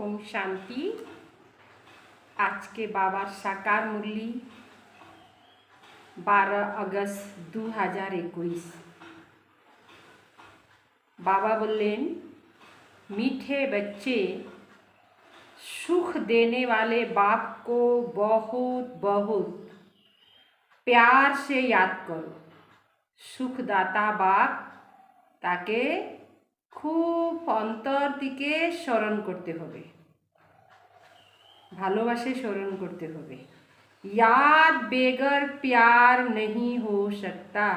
ओम शांति। आज के बाबा साकार मुरली 12 अगस्त 2021। बाबा बोलें, मीठे बच्चे सुख देने वाले बाप को बहुत बहुत प्यार से याद करो। सुखदाता बाप ताके खूब অন্তর থেকে স্মরণ করতে হবে, ভালোবাসে স্মরণ করতে হবে। याद बेगर प्यार नहीं हो सकता।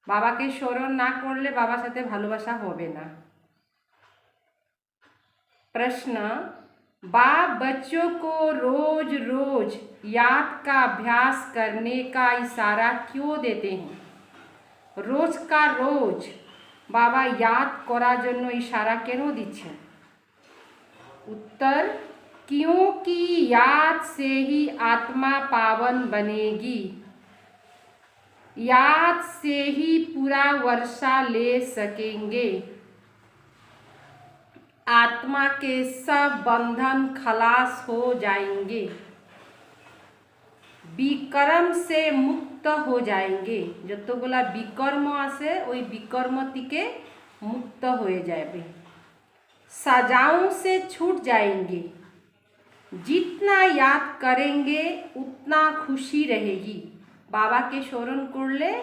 বাবাকে স্মরণ না করলে বাবার সাথে ভালোবাসা হবে না। प्रश्न, बाप बच्चों को रोज रोज याद का अभ्यास करने का इशारा क्यों देते हैं? रोज का रोज बाबा याद करार जन्य इशारा क्यों दिच्छेन? उत्तर, क्योंकि याद से ही आत्मा पावन बनेगी। याद से ही पूरा वर्षा ले सकेंगे। आत्मा के सब बंधन खलास हो जाएंगे, विकर्म से मुक्त हो जाएंगे। যতগুলা विकर्म आसे ওই विकर्म থেকে मुक्त हो जाएंगे। सजाओं से छूट जाएंगे। जितना याद करेंगे उतना खुशी रहेगी। बाबा के स्मरण करले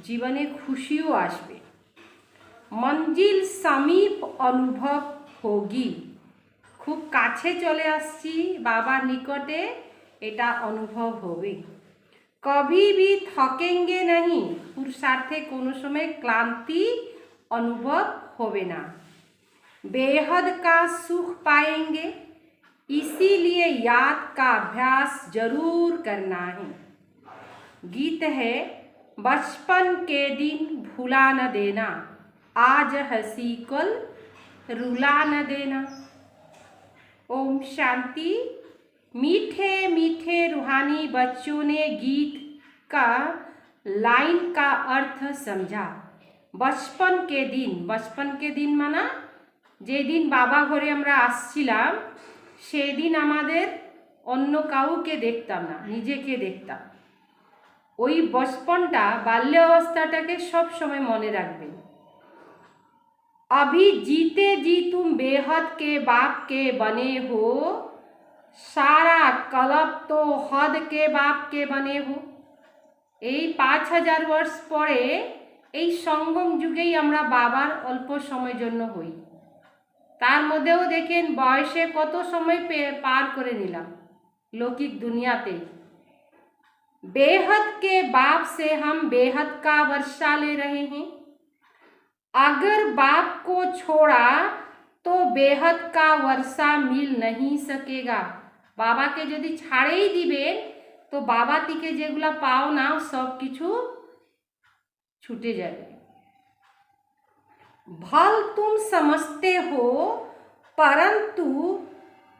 जीवने खुशियों आसबे। मंजिल समीप अनुभव होगी। खूब काछे चले आसছি बाबा निकटे, एटा अनुभव होबे। कभी भी थकेंगे नहीं। पुरुषार्थे कोनो समय क्लांति अनुभव होबे ना। बेहद का सुख पाएंगे, इसीलिए याद का अभ्यास जरूर करना है। गीत है, बचपन के दिन भुला न देना, आज हंसी कल रुला न देना। ओम शांति। मीठे मीठे रूहानी बच्चों ने गीत का लाइन का अर्थ समझा। बचपन के दिन माना जेदिन बाबा घरे आमरा आसছিলাম সেদিন আমাদের অন্য কাউকে দেখতাম না, নিজেকে দেখতাম। ওই বচপনটা বাল্য অবস্থাটাকে সব সময় মনে রাখবেন। अभी जीते जी तुम बेहद के बाप के बने हो, सारा कलब तो हद के बाप के बने हो। এই 5000 वर्ष পরে এই সঙ্গম যুগেই আমরা বাবার অল্প সময়ের জন্য হই। তার মধ্যেও দেখেন বয়সে কত সময় পার করে নিলাম लौकिक दुनियाते। बेहद के बाप से हम बेहद का वर्षा ले रहे हैं। अगर बाप को छोड़ा तो बेहद का वर्षा मिल नहीं सकेगा। बाबा के यदि छाड़े ही दिबेन तो बाबा থেকে যেগুলা পাও না सब কিছু छूटे जाए। भल तुम समझते हो, परंतु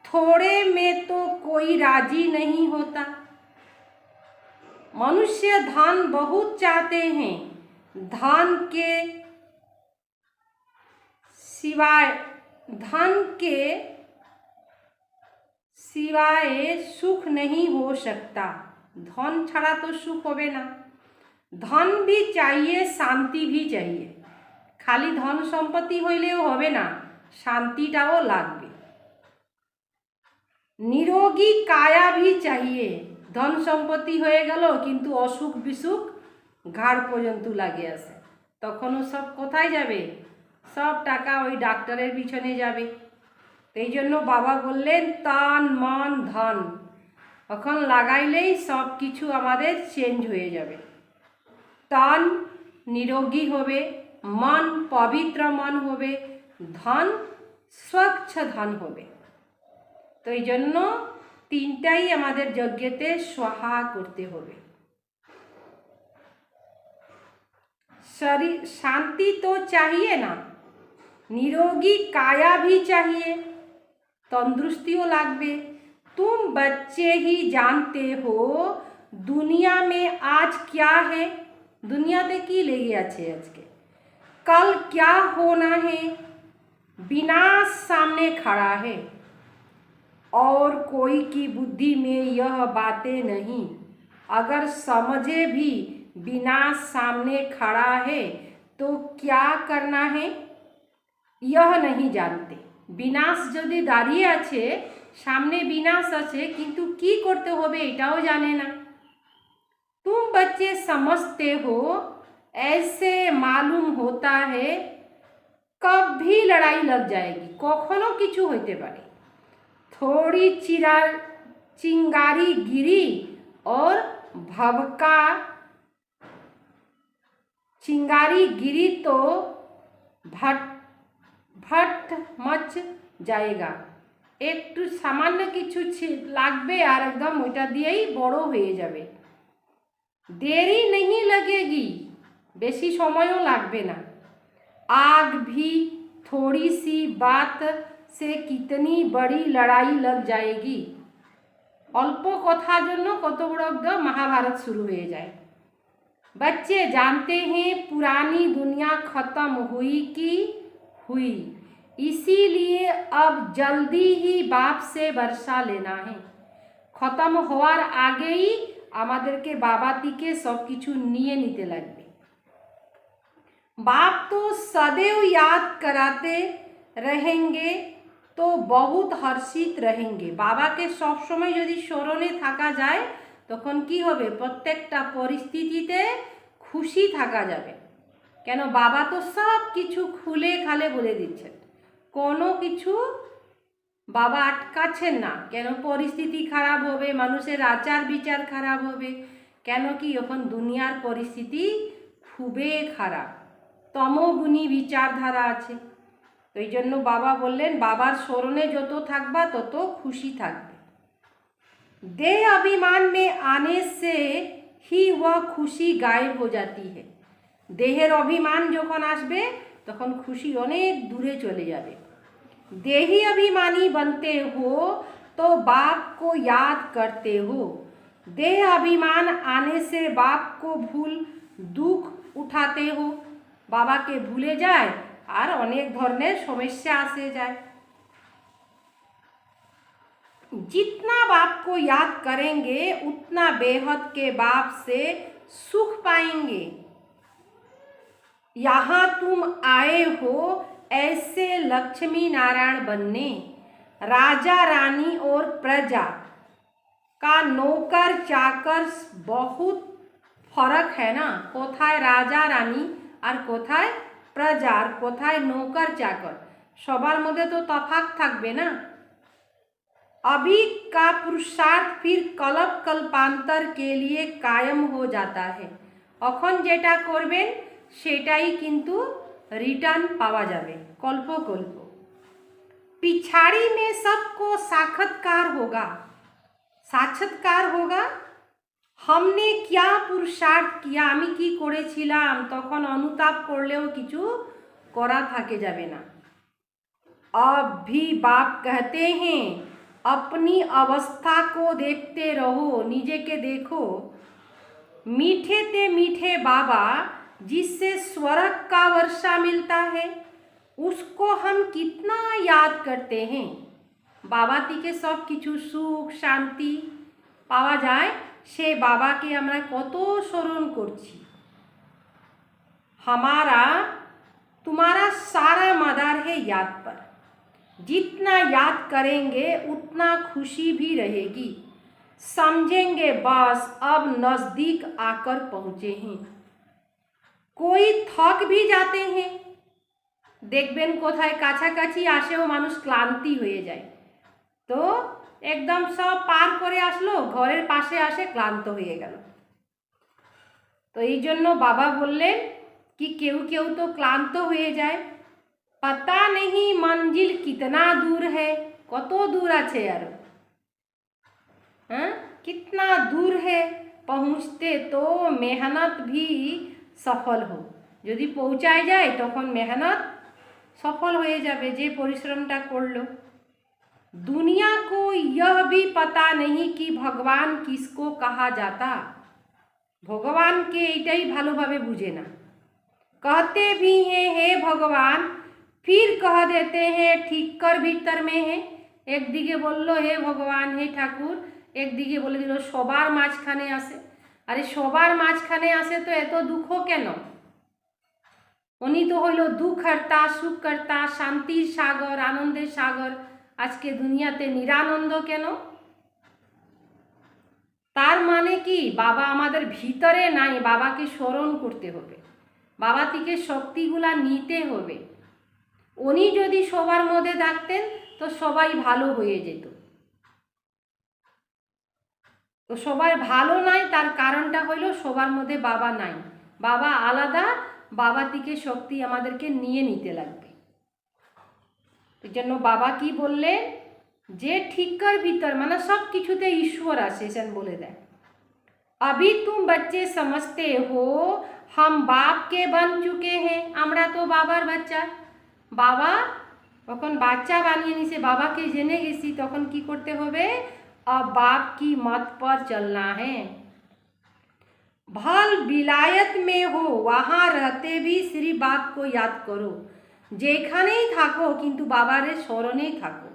थोड़े में तो कोई राजी नहीं होता। मनुष्य धन बहुत चाहते हैं, धन के सिवाय सुख नहीं हो सकता। धन छाड़ा तो सुख होबे ना। धन भी चाहिए, शांति भी चाहिए। खाली धन सम्पत्ति हইলেও হবে না, শান্তিটাও লাগবে। निरोगी काया भी चाहिए। धन सम्पत्ति হয়ে গেল কিন্তু অসুখ বিসুখ ঘাড় পর্যন্ত লাগে আছে, তখনও সব কোথায় যাবে? সব টাকা ওই ডাক্তারের পিছনে যাবে। এই জন্য বাবা বললেন তন মন ধন এখন লাগাইলেই সব কিছু আমাদের চেঞ্জ হয়ে যাবে। तन निरोगी होबे, मन पवित्र मन होबे, धन स्वच्छ धन होबे। तो এই জন্য তিনটাই আমাদের যজ্ঞতে स्वाहा করতে হবে। शरीर शांति तो चाहिए ना, निरोगी काया भी चाहिए, तंदुरुस्तियों लागबे। तुम बच्चे ही जानते हो दुनिया में आज क्या है। दुनियाते की लेगे आछे आजके, कल क्या होना है। विनाश सामने खड़ा है। और कोई की बुद्धि में यह बातें नहीं। अगर समझे भी विनाश सामने खड़ा है तो क्या करना है यह नहीं जानते। বিনাশ যদি দাঁড়িয়ে আছে, সামনে বিনাশ আছে, কিন্তু কি করতে হবে এটাও জানে না। तुम बच्चे समझते हो, ऐसे मालूम होता है कब भी लड़ाई लग जाएगी, কখনো কিছু হইতে পারে। थोड़ी चिंगारी गिरी और भभका, चिंगारी गिरी तो भट भट मच जाएगा। একটু সামান্য কিছু লাগবে আর একদম ওইটা দিয়েই বড় হয়ে যাবে। দেরি नहीं लगेगी, বেশি সময়ও লাগবে না। आग भी थोड़ी सी बात से कितनी बड़ी लड़ाई लग जाएगी, অল্প কথার জন্য কত বড় একদম মহাভারত শুরু হয়ে যায়। बच्चे जानते हैं पुरानी दुनिया खत्म हुई कि हुई, इसीलिए अब जल्दी ही बाप से वर्षा लेना है। खत्म হওয়ার আগেই আমাদেরকে বাবা থেকে সব কিছু নিয়ে নিতে লাগবে। बाप तो सदैव याद कराते रहेंगे तो बहुत हर्षित रहेंगे। বাবাকে সব সময় যদি স্মরণে থাকা যায় তখন কি হবে, প্রত্যেকটা পরিস্থিতিতে খুশি থাকা যাবে। কেন, বাবা তো সব কিছু খুলে খালে বলে দিচ্ছেন, কোনো কিছু বাবা আটকাচ্ছেন না। কেন, পরিস্থিতি খারাপ হবে, মানুষের আচার বিচার খারাপ হবে। কেন কি, এখন দুনিয়ার পরিস্থিতি খুবই খারাপ, তমগুণী বিচারধারা আছে। তো এই জন্য বাবা বললেন বাবার স্মরণে যত থাকবা তত খুশি থাকবে। देह अभिमान में आने से ही वह खुशी गायब हो जाती है। দেহের অভিমান যখন আসবে তখন খুশি অনেক দূরে চলে যাবে। देही अभिमानी बनते हो तो बाप को याद करते हो। देह अभिमान आने से बाप को भूल दुख उठाते हो। বাবাকে ভুলে যায় আর অনেক ধরনের সমস্যা আসে যায়। जितना बाप को याद करेंगे उतना बेहद के बाप से सुख पाएंगे। यहाँ तुम आए हो ऐसे लक्ष्मी नारायण बनने। राजा रानी और प्रजा का नौकर चाकर बहुत फर्क है ना। कोथाय राजा रानी और कोथाय प्रजा और कोथाय नौकर चाकर, सबार मध्य तो तफात থাকবে ना। अभी का पुरुषार्थ फिर कल्प कल्पांतर के लिए कायम हो जाता है। এখন যেটা করবেন সেটাই কিন্তু রিটার্ন পাওয়া যাবে কল্প কল্প। पिछाड़ी में सबको साक्षात्कार होगा। साक्षात्कार होगा, हमने क्या पुरुषार्थ किया, আমি কি করেছিলাম, তখন অনুতাপ করলেও কিছু করা থাকে যাবে না। अब भी बाप कहते हैं अपनी अवस्था को देखते रहो, নিজেকে देखो। मीठे ते मीठे बाबा जिससे स्वर्ग का वर्षा मिलता है उसको हम कितना याद करते हैं। বাবা থেকে সব কিছু সুখ শান্তি পাওয়া যায়, সে বাবাকে আমরা কত স্মরণ করছি। हमारा तुम्हारा सारा मदार है याद पर। जितना याद करेंगे उतना खुशी भी रहेगी। समझेंगे बस अब नज़दीक आकर पहुँचे हैं। कोई थक भी जाते हैं, দেখবেন কোথায় কাছাকাছি আসেও মানুষ ক্লান্তি হয়ে যায়। তো একদম সব পার করে আসলো, ঘরের পাশে আসে ক্লান্ত হয়ে গেল। তো এই জন্য বাবা বললেন কি কেউ কেউ তো ক্লান্ত হয়ে যায়। पता नहीं मंजिल कितना दूर है, কত দূর আছে আরো, हाँ कितना दूर है, पहुँचते तो मेहनत भी सफल हो। যদি পৌঁছায় যায় তখন মেহনত সফল হয়ে যাবে, যে পরিশ্রমটা করলো। दुनिया को यह भी पता नहीं कि भगवान किसको कहा जाता। ভগবানকে এইটাই ভালোভাবে বুঝে না। कहते भी हैं हे भगवान, फिर कह देते हैं ठीक कर भीतर में है। একদিকে বলল হে ভগবান হে ঠাকুর, একদিকে বলে দিল সবার মাঝখানে আসে। আরে সবার মাঝখানে আসে তো এত দুঃখ কেন? উনি তো হইল দুঃখকর্তা, সুখকর্তা, শান্তির সাগর, আনন্দের সাগর। আজকে দুনিয়াতে নিরানন্দ কেন? তার মানে কি বাবা আমাদের ভিতরে নাই, বাবাকে স্মরণ করতে হবে, বাবা থেকে শক্তিগুলা নিতে হবে। উনি যদি সবার মধ্যে থাকতেন তো সবাই ভালো হয়ে যেত। তো সবাই ভালো নাই, তার কারণটা হলো সবার মধ্যে বাবা নাই, বাবা আলাদা, বাবা থেকে শক্তি আমাদেরকে নিয়ে নিতে লাগবে। এই জন্য বাবা কি বললেন, যে ঠিকর ভিতর মানে সব কিছুতে ঈশ্বর আছে, সেন বলে দেয় अभी तुम बच्चे समझते हो हम बाप के बन चुके हैं। আমরা তো বাবার বাচ্চা, বাবা তখন বাচ্চা বানিয়ে নিছে, বাবাকে জেনে গেছি, তখন কি করতে হবে, अब बाप की मत पर चलना है। भल विलायत में हो वहाँ रहते भी श्री बाप को याद करो। যেখানেই থাকো কিন্তু বাবারে স্মরণেই থাকো।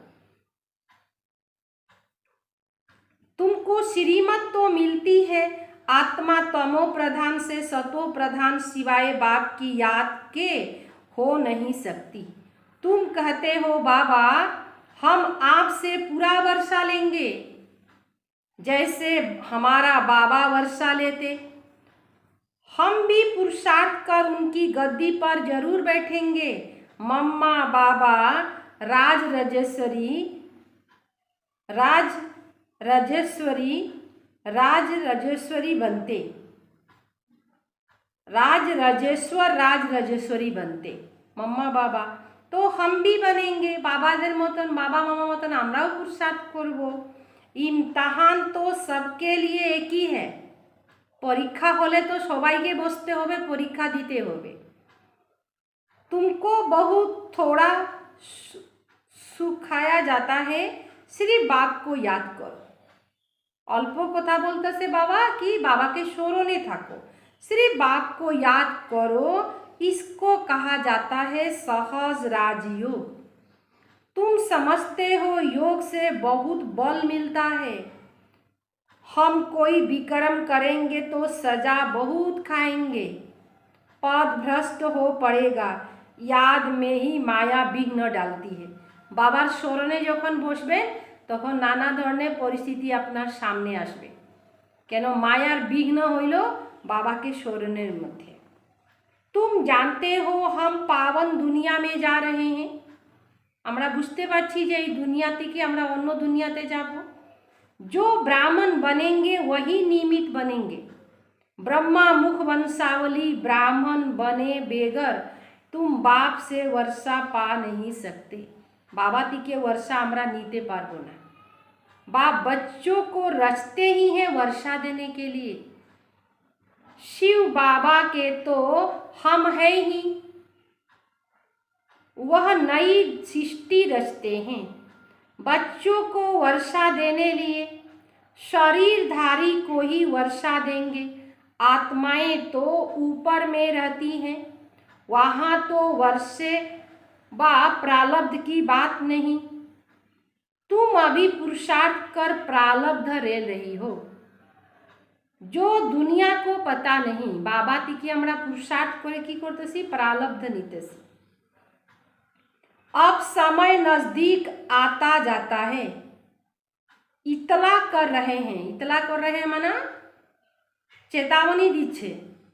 तुमको श्रीमत तो मिलती है, आत्मा तमो प्रधान से सतो प्रधान सिवाय बाप की याद के हो नहीं सकती। तुम कहते हो बाबा हम आपसे पूरा वर्षा लेंगे, जैसे हमारा बाबा वर्षा लेते। हम भी पुरुषार्थ कर उनकी गद्दी पर जरूर बैठेंगे। मम्मा बाबा राज राजेश्वरी बनते, राज राजेश्वरी बनते मम्मा बाबा, तो हम भी बनेंगे बाबाদের মতন, বাবা মামা মতন আমরাও পুরুষার্থ করব। ইমতিহান তো सबके लिए एक ही है। পরীক্ষা হলে তো সবাইকে বসতে হবে, পরীক্ষা দিতে হবে। तुमको बहुत थोड़ा सुखाया जाता है, सिर्फ बाप को याद करो। অল্প কথা বলতেছে বাবা কি, বাবাকে স্মরণে থাকো, सिर्फ बाप को याद करो, इसको कहा जाता है सहज राजयोग। तुम समझते हो योग से बहुत बल मिलता है, हम कोई विक्रम करेंगे तो सजा बहुत खाएंगे, पद भ्रष्ट हो पड़ेगा, याद में ही माया विघ्न डालती है। বাবার স্মরণে যখন বসবেন তখন নানা ধরনের পরিস্থিতি আপনার সামনে আসবে, কেন মায়ার বিঘ্ন হইল বাবাকে স্মরণের মধ্যে। तुम जानते हो हम पावन दुनिया में जा रहे हैं, আমরা বুঝতে পারছি যে এই দুনিয়া থেকে আমরা অন্য দুনিয়াতে যাব। जो ब्राह्मण बनेंगे वही निमित बनेंगे, ब्रह्मा मुख वंशावली ब्राह्मण बने बेगर तुम बाप से वर्षा पा नहीं सकते। बाबा থেকে वर्षा আমরা নিতে পারবো না। बाप बच्चों को रचते ही हैं वर्षा देने के लिए। शिव बाबा के तो हम है ही, वह नई सृष्टि रचते हैं। बच्चों को वर्षा देने लिए शरीरधारी को ही वर्षा देंगे। आत्माएं तो ऊपर में रहती हैं, वहाँ तो वर्षे बा प्रारब्ध की बात नहीं। तुम अभी पुरुषार्थ कर प्रारब्ध ले रही हो, जो दुनिया को पता नहीं। बाबा থেকে আমরা পুরুষার্থ করে কি করতেছি, প্রারব্ধ নিতেছি। अब समय नजदीक आता जाता है, इतला कर रहे हैं, इतला कर रहे हैं माना চেতাবনী দিচ্ছে।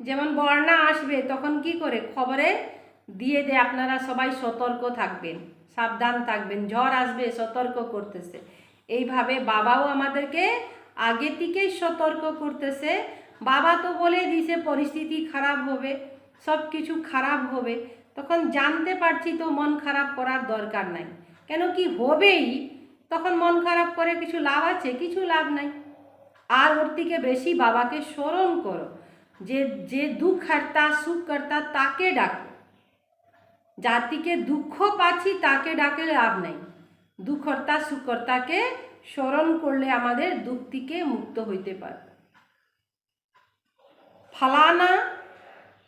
যেমন বন্যা আসবে তখন কি করে খবরে দিয়ে দেয় আপনারা সবাই সতর্ক থাকবেন, সাবধান থাকবেন, ঝড় আসবে সতর্ক করতেছে। এইভাবে বাবাও আমাদেরকে আগে থেকেই সতর্ক করতেছে। বাবা তো বলে দিয়েছে পরিস্থিতি খারাপ হবে, সব কিছু খারাপ হবে, তখন জানতে পারছি তো মন খারাপ করার দরকার নাই, কেন কি হবেই, তখন মন খারাপ করে কিছু লাভ আছে, কিছু লাভ নাই। আর ওর থেকে বেশি বাবাকে স্মরণ করো, যে দুঃখকর্তা সুখকর্তা তাকে ডাকো। জাতিকে দুঃখ পাচ্ছি তাকে ডাকে লাভ নাই, দুঃখকর্তা সুখকর্তাকে স্মরণ করলে আমাদের দুঃখ থেকে মুক্ত হইতে পারে। फलाना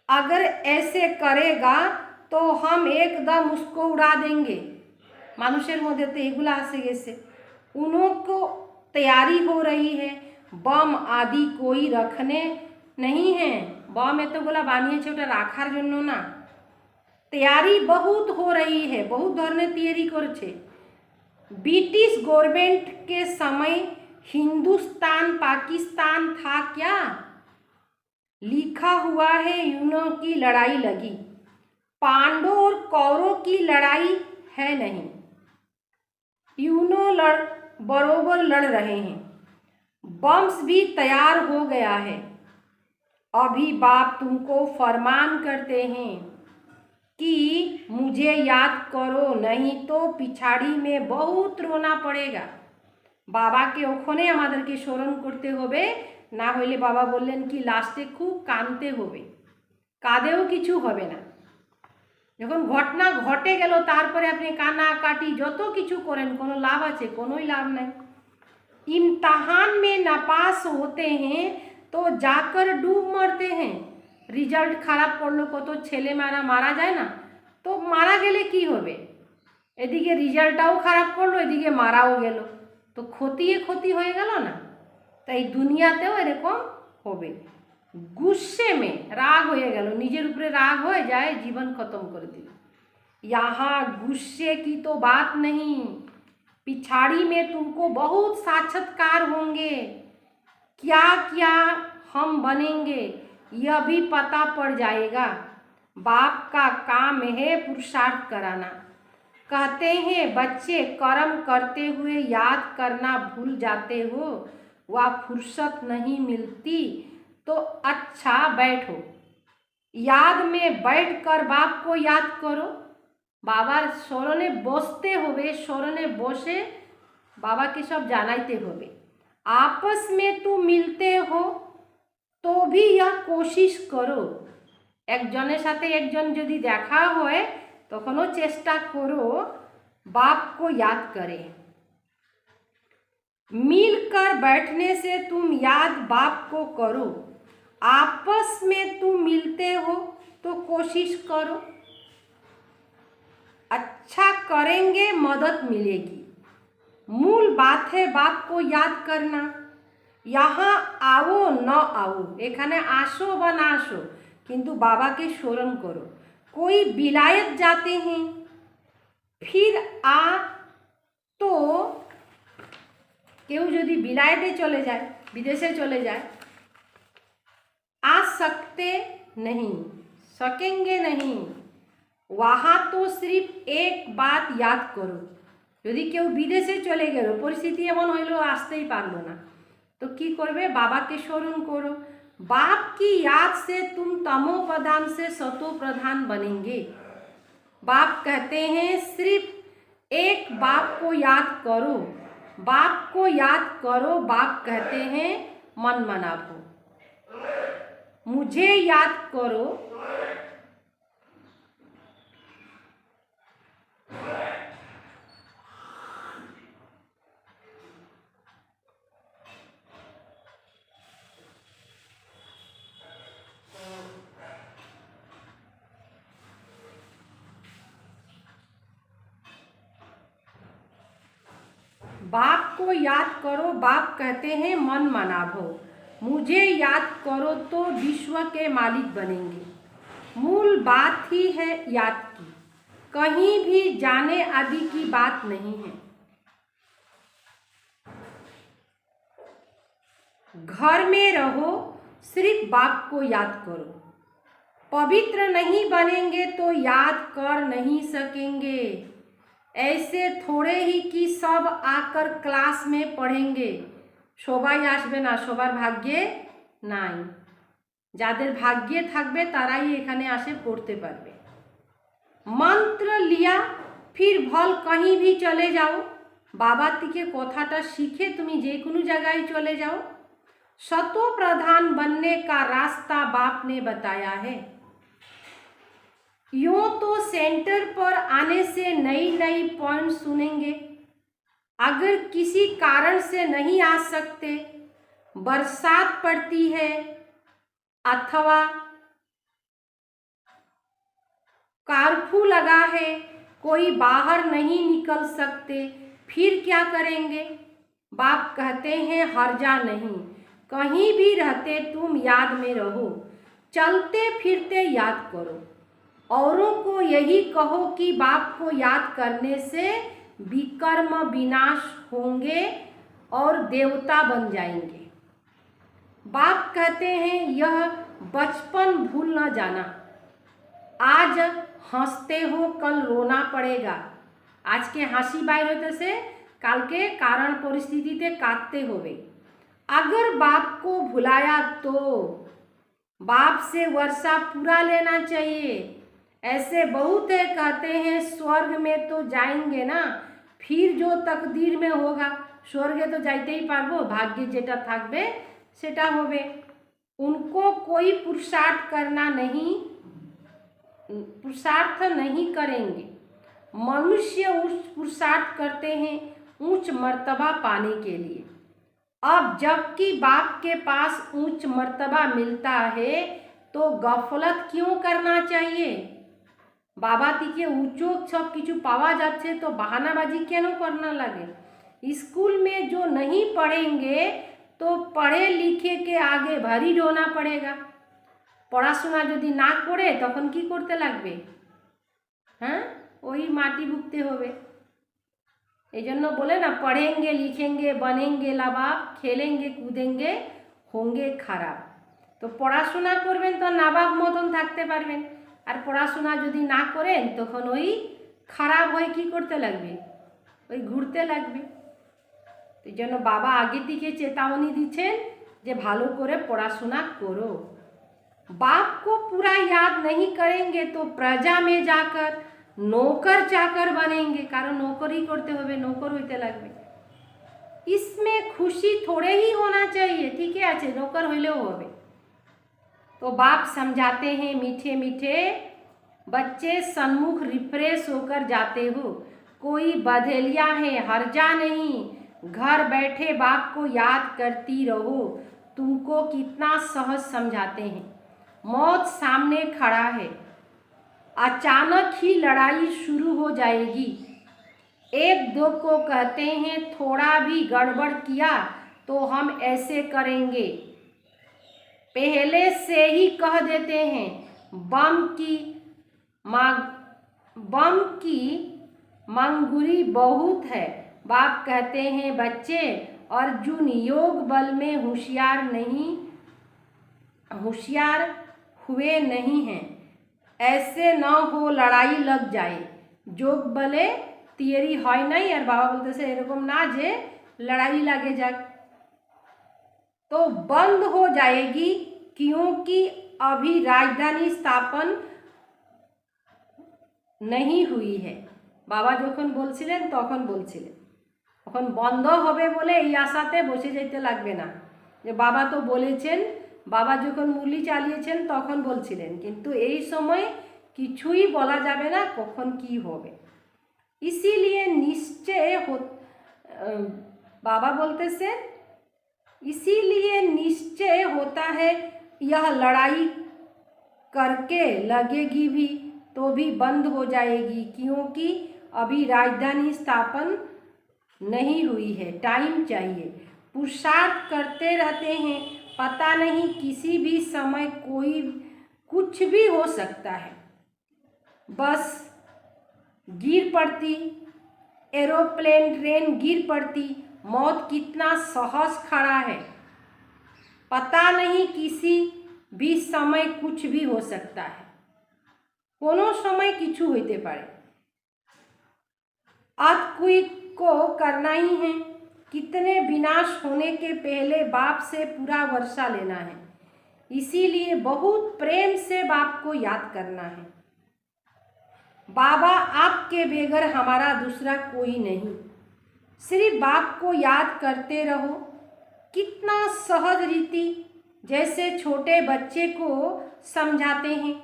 अगर ऐसे करेगा तो हम एकदम उसको उड़ा देंगे। মানুষের মধ্যে তো এগুলো আসে গেছে। उनको तैयारी हो रही है, बम आदि कोई रखने नहीं है। बम এতগুলা বানিয়েছে ওটা রাখার জন্য না। तैयारी बहुत हो रही है, बहुत ধরনের তৈরি করছে। ब्रिटिश गवर्नमेंट के समय हिंदुस्तान पाकिस्तान था क्या? लिखा हुआ है यूनों की लड़ाई लगी, पांडवों और कौरवों की लड़ाई है नहीं। यूनो बरोबर लड़ रहे हैं, बम्स भी तैयार हो गया है। अभी बाप तुमको फरमान करते हैं कि मुझे याद करो, नहीं तो पिछाड़ी में बहुत रोना पड़ेगा। বাবাকে ওখানে আমাদেরকে স্মরণ করতে হবে, না হইলে বাবা বললেন কি লাস্টে খুব কাঁদতে হবে। কাঁদেও কিছু হবে না। যখন ঘটনা ঘটে গেল তারপরে আপনি কান্নাকাটি যত কিছু করেন কোনো লাভ আছে? কোনোই লাভ নাই। इम्तहान में नापास होते हैं तो जाकर डूब मरते हैं। রিজাল্ট খারাপ করলো, কত ছেলে মারা যায় না? তো মারা গেলে কি হবে? এদিকে রিজাল্টটাও খারাপ করলো, এদিকে মারাও গেল, তো ক্ষতি হয়ে গেল না? তাই দুনিয়াতেও এরকম হবে। गुस्से में राग हो गल, निजेर उपरे राग हो जाए, जीवन खत्म कर दिल। यहाँ गुस्से की तो बात नहीं, पिछाड़ी में तुमको बहुत साक्षात्कार होंगे। क्या क्या हम बनेंगे यह भी पता पड़ जाएगा। बाप का काम है पुरुषार्थ कराना। कहते हैं बच्चे कर्म करते हुए याद करना भूल जाते हो, वह फुर्सत नहीं मिलती तो अच्छा बैठो, याद में बैठकर बाप को याद करो। बाबार स्मरणे बसते होबे, स्मरणे बसे बाबा के सब जानाइते होबे। आपस में तुम मिलते हो तो भी यह कोशिश करो, एकजনের সাথে একজন যদি দেখা হয় তখনও চেষ্টা করো बाप को याद करे। मिलकर बैठने से तुम याद बाप को करो, आपस में तुम मिलते हो तो कोशिश करो, अच्छा करेंगे मदद मिलेगी। मूल बात है बाप को याद करना। यहाँ आओ न आओ, एखाने आसो व ना आसो, किंतु बाबा के स्मरण करो। कोई विलायत जाते हैं फिर आ, तो केउ यदि विलायते चले जाए, विदेशे चले जाए, आ सकते नहीं, सकेंगे नहीं, वहाँ तो सिर्फ एक बात याद करो। यदि केउ विदेशे चले गেল, परिस्थिति एमन हইল আসতেই পারলো না, तो কি করবে? बाबा के स्मरण करो। बाप की याद से तुम तमो प्रधान से सतो प्रधान बनेंगे। बाप कहते हैं सिर्फ एक बाप को याद करो, बाप को याद करो। बाप कहते हैं मन मनाभो, मुझे याद करो। बाप को याद करो, बाप कहते हैं मन मनाभो, मुझे याद करो तो विश्व के मालिक बनेंगे। मूल बात ही है याद की, कहीं भी जाने आदि की बात नहीं है। घर में रहो, सिर्फ बाप को याद करो। पवित्र नहीं बनेंगे तो याद कर नहीं सकेंगे। ऐसे थोड़े ही कि सब आकर क्लास में पढ़ेंगे। সবাই আসবে না, সবার ভাগ্যে নাই। যাদের ভাগ্যে থাকবে তারাই এখানে আসে পড়তে পারবে। मंत्र लिया फिर भल कहीं भी चले जाओ, বাবার থেকে কথাটা শিখে তুমি যে কোনো জায়গায় চলে যাও। सतो प्रधान बनने का रास्ता बाप ने बताया है। यूँ तो सेंटर पर आने से नई नई पॉइंट सुनेंगे। अगर किसी कारण से नहीं आ सकते, बरसात पड़ती है अथवा कर्फ्यू लगा है कोई बाहर नहीं निकल सकते, फिर क्या करेंगे? बाप कहते हैं हर्जा नहीं, कहीं भी रहते तुम याद में रहो, चलते फिरते याद करो। औरों को यही कहो कि बाप को याद करने से विकर्म विनाश होंगे और देवता बन जाएंगे। बाप कहते हैं यह बचपन भूल न जाना। आज हंसते हो कल रोना पड़ेगा। आज के हासि बाहर होते से काल के कारण परिस्थिति काटते होवे। अगर बाप को भुलाया तो बाप से वर्षा पूरा लेना चाहिए। ऐसे बहुत है कहते हैं स्वर्ग में तो जाएंगे ना, फिर जो तकदीर में होगा स्वर्गे तो जाते ही पारबो, भाग्य जेटा थाकबे सेटा होवे। उनको कोई पुरुषार्थ नहीं करेंगे। मनुष्य उच्च पुरुषार्थ करते हैं उच्च मर्तबा पाने के लिए। अब जबकि बाप के पास उच्च मर्तबा मिलता है तो गफलत क्यों करना चाहिए? बाबा तिके ऊँचो सब किछु पावा जाच्छे तो बहानाबाजी क्यों करना लगे? स्कूल में जो नहीं पढ़ेंगे तो पढ़े लिखे के आगे भारी ढोना पड़ेगा। पढ़ाशोना यदि ना करे तखन की करते लागबे? हाँ, वही माटी भुगते होवे। एजन्य बोले ना, पढ़ेंगे लिखेंगे बनेंगे लाबाब, खेलेंगे कूदेंगे होंगे खराब। तो पढ़ाशोना करबेन तो नाबाब मतन थाकते पारबेन, और पढ़ाशोना यदि ना करें तखन वही खराब हये कि करते लागबे, वही घुरते लागबे। तो जन्य बाबा आगे दिके चेतावनी दिच्छेन जे भालो करे पढ़ाशोना करो। बाप को पूरा याद नहीं करेंगे तो प्रजा में जाकर नौकर चाकर बनेंगे, कारण नौकरी करते हुए नौकर होते लगबे। इसमें खुशी थोड़े ही होना चाहिए, ठीक है आछे नौकर हইলেও होबे। तो बाप समझाते हैं मीठे मीठे, बच्चे सन्मुख रिफ्रेश होकर जाते हो, कोई बधेलिया है हर्जा नहीं, घर बैठे बाप को याद करती रहो। तुमको कितना सहज समझाते हैं। मौत सामने खड़ा है, अचानक ही लड़ाई शुरू हो जाएगी। एक दो को कहते हैं थोड़ा भी गड़बड़ किया तो हम ऐसे करेंगे, पहले से ही कह देते हैं। बम की मंगुरी बहुत है। बाप कहते हैं बच्चे अर्जुन योग बल में होशियार हुए नहीं हैं, ऐसे न हो लड़ाई लग जाए। जोग बले तियरी হয় नहीं, और बाबा बोलते से एरकम ना जे लड़ाई लागे जा तो बंद हो जाएगी, क्योंकि अभी राजधानी स्थापन नहीं हुई है। बाबा যখন বলছিলেন তখন বলছিলেন এখন বন্ধ হবে বলে এই আশাতে বসে যেতে লাগবে না, যে বাবা তো বলেছেন। বাবা যখন মুরলি চালিয়েছেন তখন বলছিলেন, কিন্তু এই সময় কিছুই বলা যাবে না কখন কি হবে। इसीलिए निश्चय हो बाबा बोलते से इसीलिए निश्चय होता है यह लड़ाई करके लगेगी भी तो भी बंद हो जाएगी, क्योंकि अभी राजधानी स्थापन नहीं हुई है, टाइम चाहिए। पुरुषार्थ करते रहते हैं, पता नहीं किसी भी समय कोई कुछ भी हो सकता है। बस गिर पड़ती, एरोप्लेन ट्रेन गिर पड़ती, मौत कितना सहज खड़ा है। पता नहीं किसी भी समय कुछ भी हो सकता है, कोनो समय किछु होते पारे। अर्थक्वेक को करना ही है, कितने विनाश होने के पहले बाप से पूरा वर्षा लेना है। इसीलिए बहुत प्रेम से बाप को याद करना है। बाबा आपके बगैर हमारा दूसरा कोई नहीं, सिर्फ बाप को याद करते रहो। कितना सहज रीति, जैसे छोटे बच्चे को समझाते हैं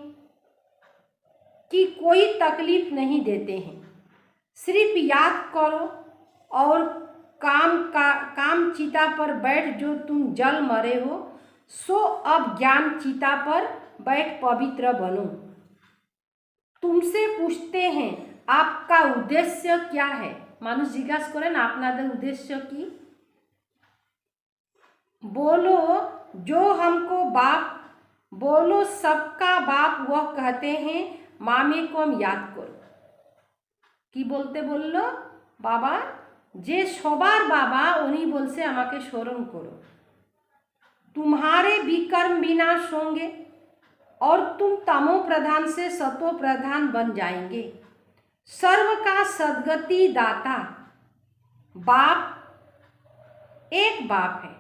कि कोई तकलीफ नहीं देते हैं, सिर्फ याद करो और काम चिता पर बैठ जो तुम जल मरे हो, सो अब ज्ञान चिता पर बैठ पवित्र बनो। तुमसे पूछते हैं आपका उद्देश्य क्या है? মানুষ জিজ্ঞাসা করেন আপনাদের উদ্দেশ্য কি? बोलो जो हमको बाप, बोलो सबका बाप वह कहते हैं मामे को हम याद करो। কি বলতে বলল বাবা? যে সবার বাবা উনি বলছে আমাকে স্মরণ করো। तुम्हारे विकर्म विनाश होंगे और तुम तमो प्रधान से सतो प्रधान बन जाएंगे। सर्व का सद्गति दाता बाप एक बाप है।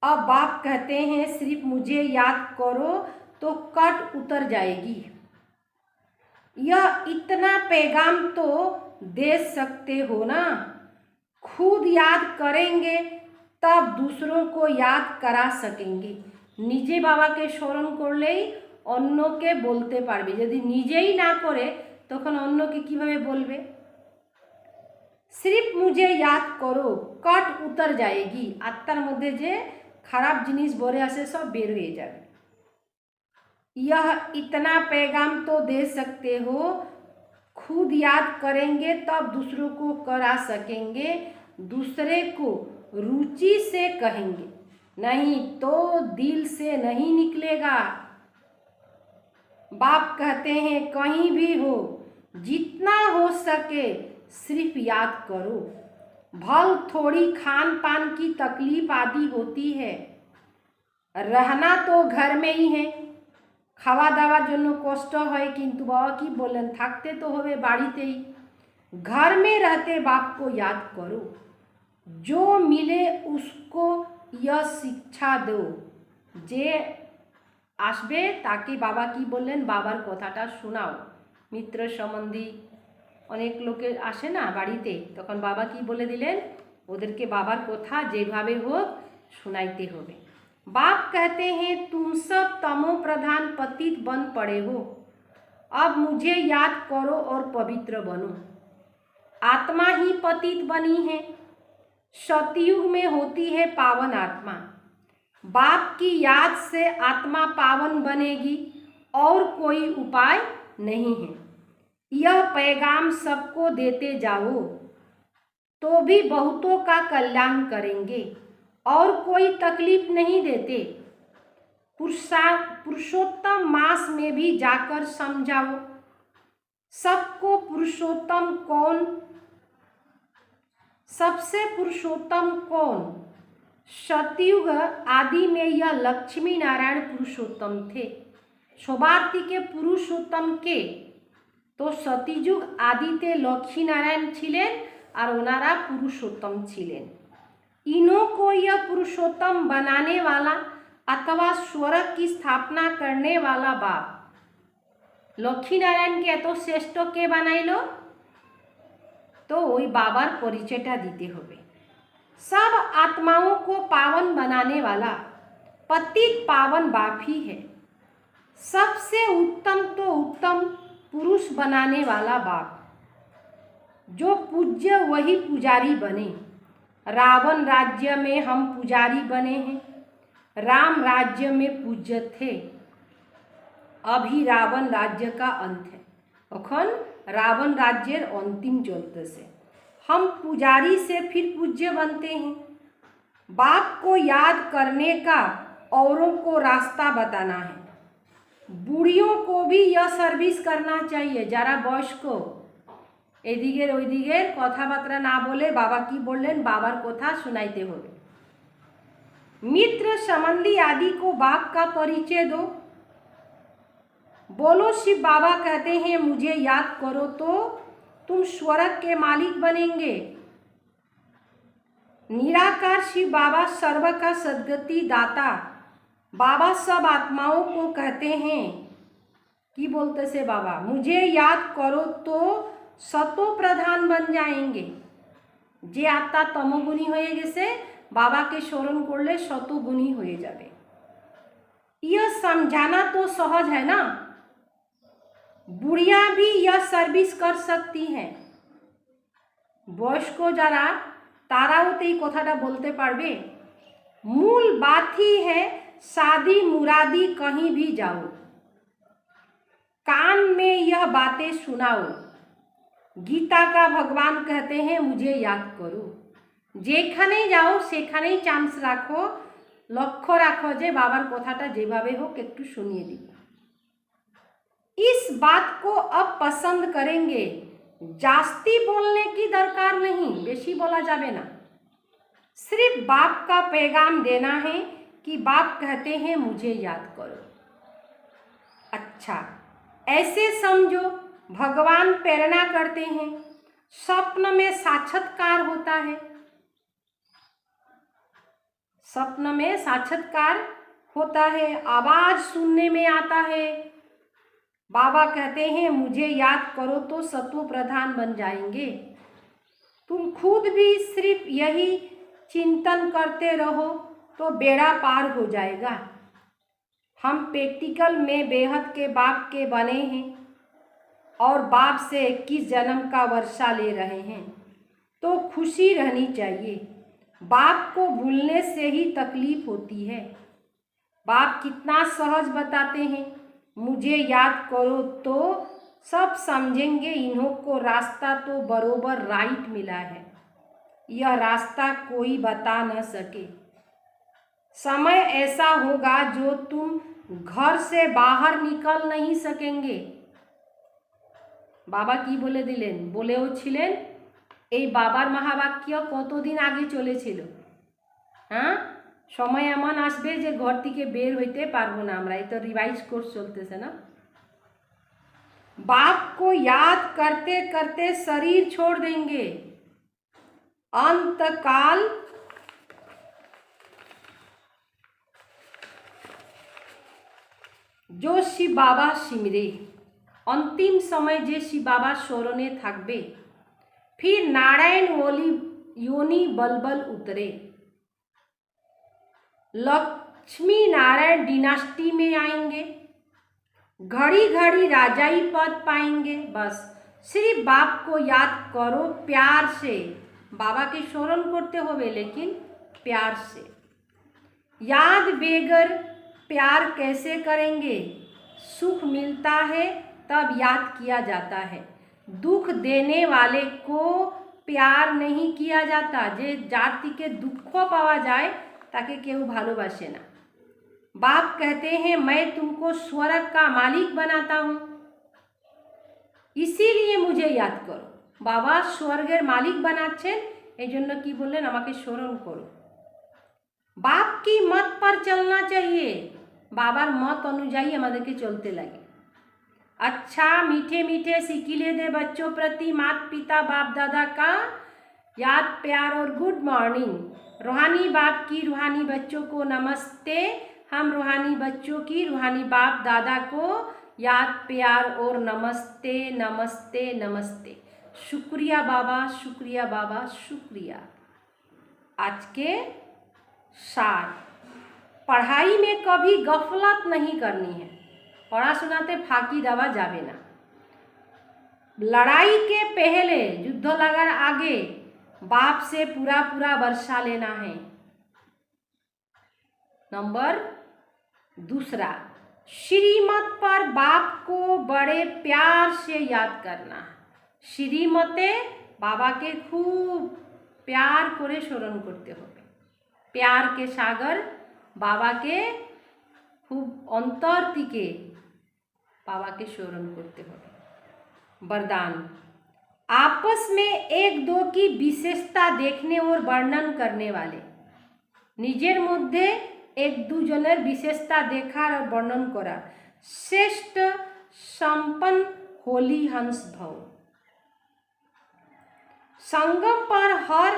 अब बाप कहते हैं सिर्फ मुझे याद करो तो कट उतर जाएगी। यह इतना पैगाम तो दे सकते हो ना, खुद याद करेंगे तब दूसरों को याद करा सकेंगे। নিজে বাবাকে স্মরণ করলেই অন্যকে বলতে পারবে, যদি নিজেই না করে তখন অন্যকে কিভাবে বলবে? সির্ফ মুঝে ইয়াদ করো কট উতর যায়গি, আত্মার মধ্যে যে খারাপ জিনিস ভরে আসে সব বের হয়ে যাবে। यह इतना पैगाम तो दे सकते हो, खुद याद करेंगे तब दूसरों को करा सकेंगे, दूसरे को रुचि से कहेंगे, नहीं तो दिल से नहीं निकलेगा। बाप कहते हैं कहीं भी हो जितना हो सके सिर्फ याद करो। भल थोड़ी खान पान की तकलीफ आदि होती है, रहना तो घर में ही है, খাওয়া দাওয়ার জন্য কষ্ট হয়, কিন্তু বাবা কি বললেন থাকতে তো হবে বাড়িতেই। घर में रहते बाप को याद करो, जो मिले उसको यह शिक्षा दो। যে আসবে তাকে বাবা কি বললেন, বাবার কথাটা শোনাও। মিত্র সম্বন্ধী অনেক লোকে আসে না বাড়িতে, তখন বাবা কি বলে দিলেন, ওদেরকে বাবার কথা যেভাবে হোক শোনাইতে হবে। बाप कहते हैं तुम सब तमो प्रधान पतित बन पड़े हो, अब मुझे याद करो और पवित्र बनो। आत्मा ही पतित बनी है, सतयुग में होती है पावन आत्मा। बाप की याद से आत्मा पावन बनेगी और कोई उपाय नहीं है। यह पैगाम सबको देते जाओ तो भी बहुतों का कल्याण करेंगे और कोई तकलीफ नहीं देते। पुरुषोत्तम मास में भी जाकर समझाओ सबको पुरुषोत्तम कौन, सबसे पुरुषोत्तम कौन। सतयुग आदि में यह लक्ष्मी नारायण पुरुषोत्तम थे। সবার থেকে পুরুষোত্তম কে? তো সতযুগ আদিতে লক্ষ্মী নারায়ণ ছিলেন আর ওনারা পুরুষোত্তম ছিলেন। इन्हों को यह पुरुषोत्तम बनाने वाला अथवा स्वर्ग की स्थापना करने वाला बाप लक्ष्मी नारायण के एत श्रेष्ठ के बनाइलो, तो वही बाबार परिचयटा दीते होबे। सब आत्माओं को पावन बनाने वाला पतित पावन बाप ही है। सबसे उत्तम तो उत्तम पुरुष बनाने वाला बाप, जो पूज्य वही पुजारी बने। रावण राज्य में हम पुजारी बने हैं, राम राज्य में पूज्य थे, अभी रावण राज्य का अंत है। अखन रावण राज्य अंतिम चलते से हम पुजारी से फिर पूज्य बनते हैं। बाप को याद करने का औरों को रास्ता बताना है। बुढ़ियों को भी यह सर्विस करना चाहिए, যারা বয়স্ক এদিকের ওইদিকের কথাবার্তা না বলে বাবা কি বললেন বাবার কথা শোনাইতে হবে। मित्र संबंधी आदि को बाप का परिचय दो। बोलो शिव बाबा कहते हैं मुझे याद करो तो तुम स्वर्ग के मालिक बनेंगे। निराकार शिव बाबा सर्व का सद्गति दाता बाबा सब आत्माओं को कहते हैं कि बोलते से बाबा मुझे याद करो तो सतो प्रधान बन जाएंगे। जे आत्मा तमोगुणी হয়ে গেছে বাবাকে স্মরণ করলে শতগুণী হয়ে যাবে। यह समझाना तो सहज है ना, बुढ़िया भी यह सर्विस कर सकती हैं। বয়স্ক যারা তারাও তো এই কথাটা বলতে পারবে। मूल बात ही है शादी मुरादी कहीं भी जाओ, कान में यह बातें सुनाओ। गीता का भगवान कहते हैं मुझे याद करो। যেখানেই যাও সেখানেই চান্স রাখো, লক্ষ্য রাখো যে বাবার কথাটা যেভাবে হোক একটু শুনিয়ে দিব। इस बात को अब पसंद करेंगे, जास्ती बोलने की दरकार नहीं, बेशी बोला जाबे ना। सिर्फ बाप का पैगाम देना है कि बाप कहते हैं मुझे याद करो। अच्छा, ऐसे समझो भगवान प्रेरणा करते हैं, स्वप्न में साक्षात्कार होता है, स्वप्न में साक्षात्कार होता है, आवाज सुनने में आता है। बाबा कहते हैं मुझे याद करो तो सत्व प्रधान बन जाएंगे। तुम खुद भी सिर्फ यही चिंतन करते रहो तो बेड़ा पार हो जाएगा। हम प्रैक्टिकल में बेहद के बाप के बने हैं और बाप से 21 जन्म का वर्षा ले रहे हैं, तो खुशी रहनी चाहिए। बाप को भूलने से ही तकलीफ होती है। बाप कितना सहज बताते हैं, मुझे याद करो तो सब समझेंगे इन्हों को रास्ता तो बरोबर राइट मिला है, यह रास्ता कोई बता न सके। समय ऐसा होगा जो तुम घर से बाहर निकल नहीं सकेंगे। बाबा की बोले दिलेन, बोलेও ছিলেন এই বাবার মহাবাক্য কতদিন আগে চলেছিল। হ্যাঁ, সময় এমন আসবে যে ঘর থেকে বের হইতে পারবো না আমরা। এই তো রিভাইজ কোর্স চলতেছে না। बाप को याद करते करते शरीर छोड़ देंगे। अंतकाल जो शिव बाबा सिमरे, अंतिम समय जे शिव बाबा स्मरणे থাকবে, फिर नारायण ओली योनि बलबल उतरे, लक्ष्मी नारायण डिनास्टी में आएंगे, घड़ी घड़ी राजाई पद पाएंगे। बस सिर्फ बाप को याद करो प्यार से। बाबा के स्मरण करते होवे लेकिन प्यार से। याद बेगर प्यार कैसे करेंगे? सुख मिलता है तब याद किया जाता है, दुख देने वाले को प्यार नहीं किया जाता। जे जाति के दुख पावा जाए ताके केउ भालोबासे ना। बाप कहते हैं मैं तुमको स्वर्ग का मालिक बनाता हूँ, इसीलिए मुझे याद करो। बाबा स्वर्गेर मालिक बनाচ্ছেন, এই জন্য কি বললেন আমাকে স্মরণ করো। बाप की मत पर चलना चाहिए, बाबार मत अनुযায়ী আমাদেরকে চলতে লাগে। अच्छा, मीठे मीठे सिकिले दे बच्चों प्रति माता पिता बाप दादा का याद प्यार और गुड मॉर्निंग। रूहानी बाप की रूहानी बच्चों को नमस्ते। हम रूहानी बच्चों की रूहानी बाप दादा को याद प्यार और नमस्ते नमस्ते नमस्ते। शुक्रिया बाबा, शुक्रिया बाबा, शुक्रिया। आज के सार, पढ़ाई में कभी गफलत नहीं करनी है, पढ़ाशुनाते फाँकी देवा जाबे ना। लड़ाई के पहले, युद्ध लगार आगे बाप से पूरा पूरा वर्षा लेना है। नंबर दूसरा, श्रीमत पर बाप को बड़े प्यार से याद करना। श्रीमते बाबा के खूब प्यार करे स्मरण करते होबे। प्यार के सागर बाबा के खूब अंतर थेके बाबा के स्मरण करते होबे। वरदान, आपस में एक दो की विशेषता देखने और वर्णन करने वाले। निजेर मध्य एक दुजनेर विशेषता देखार और वर्णन करा। श्रेष्ठ संपन्न होली हंस भव। संगम पर हर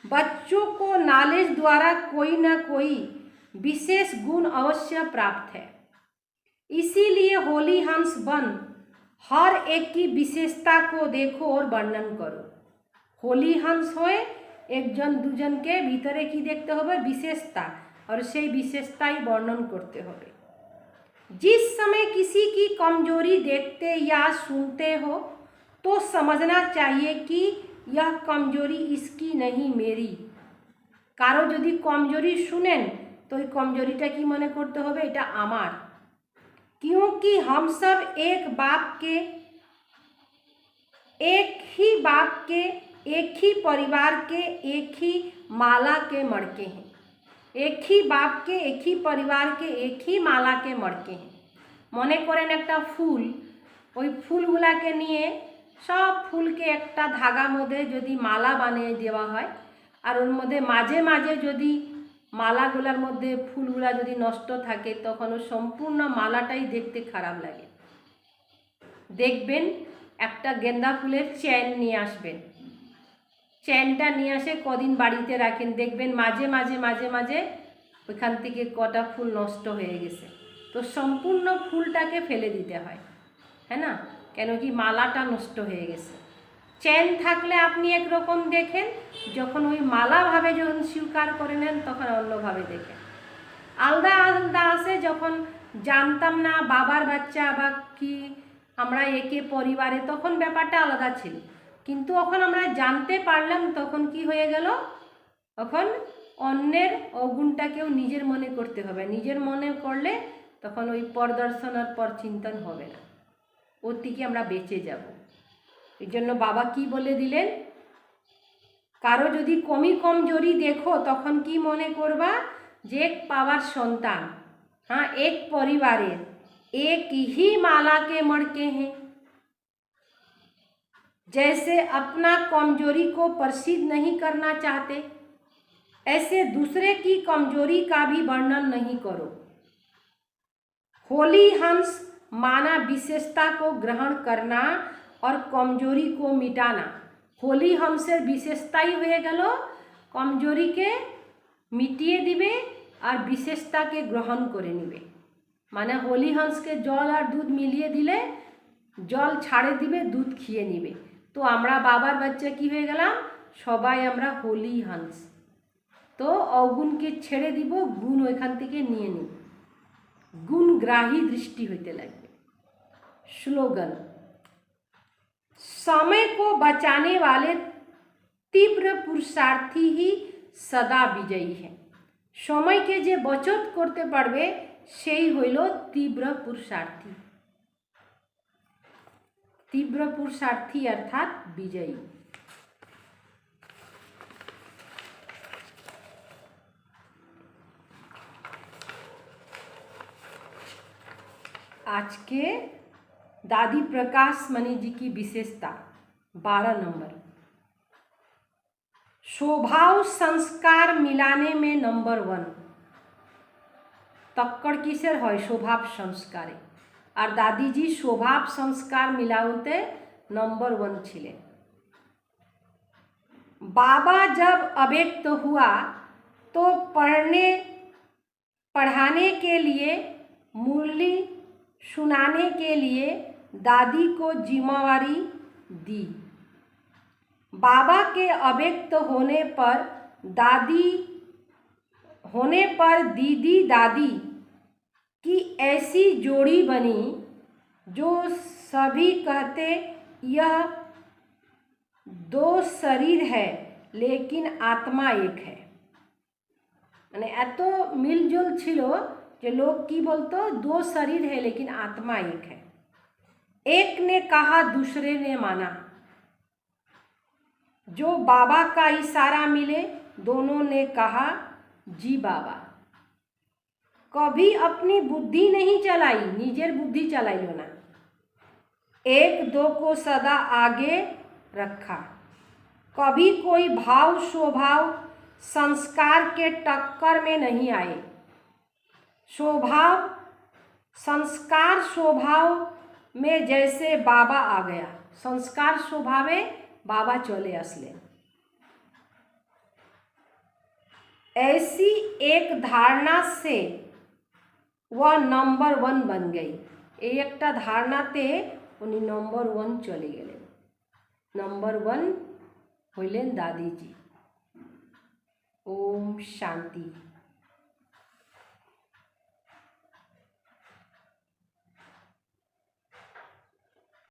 बच्चों को नॉलेज द्वारा कोई ना कोई विशेष गुण अवश्य प्राप्त है, इसीलिए होली हंस बन हर एक की विशेषता को देखो और वर्णन करो। होली हंस होए एक जन दुजन के भीतरे की देखते होबे विशेषता, और से विशेषता ही वर्णन करते होबे। जिस समय किसी की कमजोरी देखते या सुनते हो तो समझना चाहिए कि यह कमजोरी इसकी नहीं मेरी। कारो यदि कमजोरी सुनें तो कमजोरीटा की मने करते होबे एटा आमार, क्योंकि हम सब एक बाप के एक ही बाप के, एक ही परिवार के, एक ही माला के मड़के हैं। एक ही बाप के, एक ही परिवार के, एक ही माला के मड़के हैं। मने करें एकटा फूल, ওই ফুলগুলাকে নিয়ে সব ফুলকে একটা ধাগার মধ্যে যদি মালা বানিয়ে দেওয়া হয়, আর ওর মধ্যে মাঝে মাঝে যদি মালাগুলার মধ্যে ফুলগুলা যদি নষ্ট থাকে, তখন ও সম্পূর্ণ মালাটাই দেখতে খারাপ লাগে। দেখবেন একটা গেন্দা ফুলের চেন নিয়ে আসবেন, চেনটা নিয়ে আসে কদিন বাড়িতে রাখেন, দেখবেন মাঝে মাঝে মাঝে মাঝে ওইখান থেকে কটা ফুল নষ্ট হয়ে গেছে। তো সম্পূর্ণ ফুলটাকে ফেলে দিতে হয়, है ना, কেন কি মালাটা নষ্ট হয়ে গেছে। চেন থাকলে আপনি একরকম দেখেন, যখন ওই মালাভাবে যখন স্বীকার করে নেন তখন অন্যভাবে দেখেন। আলাদা আলাদা আছে, যখন জানতাম না বাবার বাচ্চা বা কি আমরা একে পরিবারে, তখন ব্যাপারটা আলাদা ছিল। কিন্তু এখন আমরা জানতে পারলাম, তখন কি হয়ে গেল, তখন অন্যের অগুণটাকেও নিজের মনে করতে হবে। নিজের মনে করলে তখন ওই পরদর্শন আর পরচিন্তন হবে না, ওর থেকে আমরা বেঁচে যাব। এই জন্য বাবা কি বলে দিলেন, কারো যদি কমজোরি দেখো তখন কি মনে করবা যে এক পাওয়ার সন্তান, हाँ एक परिवारेर एक ही माला के मड़के हैं। जैसे अपना कमजोरी को प्रसिद्ध नहीं करना चाहते, ऐसे दूसरे की कमजोरी का भी वर्णन नहीं करो। होली हंस माना विशेषता को ग्रहण करना और कमजोरी को मिटाना। होली हंसेर विशेषताई हुए गेल कमजोरी के मिटिए दिबे और विशेषता के ग्रहण करे निबे। माने होली हंस के जल और दूध मिलिए दिले जल छाड़े दिबे, दूध खिए निबे। तो आमरा बाबार बच्चा की हुए गेलाम, सबाई आमरा होली हंस। तो अवगुण के छेड़े দিব, गुण ओइखान থেকে নিয়ে নিব, गुणग्राही दृष्टि होते लगবে। स्लोगन, समय को बचाने वाले तीव्र पुरुषार्थी ही सदा विजयी है। समय के जे बचत करते पारबे সেই হইল तीव्र पुरुषार्थी। तीव्र पुरुषार्थी अर्थात विजयी। आज के दादी प्रकाश मणि जी की विशेषता 12 नंबर, स्वभाव संस्कार मिलाने में नंबर 1। तक्कड़ किसेर है? स्वभाव संस्कारे। और दादी जी स्वभाव संस्कार मिलाते नंबर 1 छिलेन। बाबा जब अव्यक्त हुआ तो पढ़ाने के लिए, मुरली सुनाने के लिए दादी को जिम्मेवारी दी। बाबा के अव्यक्त होने पर दीदी दादी की ऐसी जोड़ी बनी जो सभी कहते यह 2 शरीर है लेकिन आत्मा एक है। माने एत मिलजुल छिलो जो लोग की बोलतो 2 शरीर है लेकिन आत्मा एक है। एक ने कहा दूसरे ने माना, जो बाबा का इशारा मिले दोनों ने कहा जी बाबा। कभी अपनी बुद्धि नहीं चलाई, निजेर बुद्धि चलाइलो ना। 1-2 को सदा आगे रखा। कभी कोई भाव स्वभाव संस्कार के टक्कर में नहीं आए। स्वभाव संस्कार स्वभाव में जैसे बाबा आ गया, संस्कार स्वभावे बाबा चले आसलें। ऐसी एक धारणा से वह नंबर 1 बन गई। एक धारणाते उनी नंबर 1 चले गेलेन। नंबर 1 हইলেন दादी जी। ओम शांति।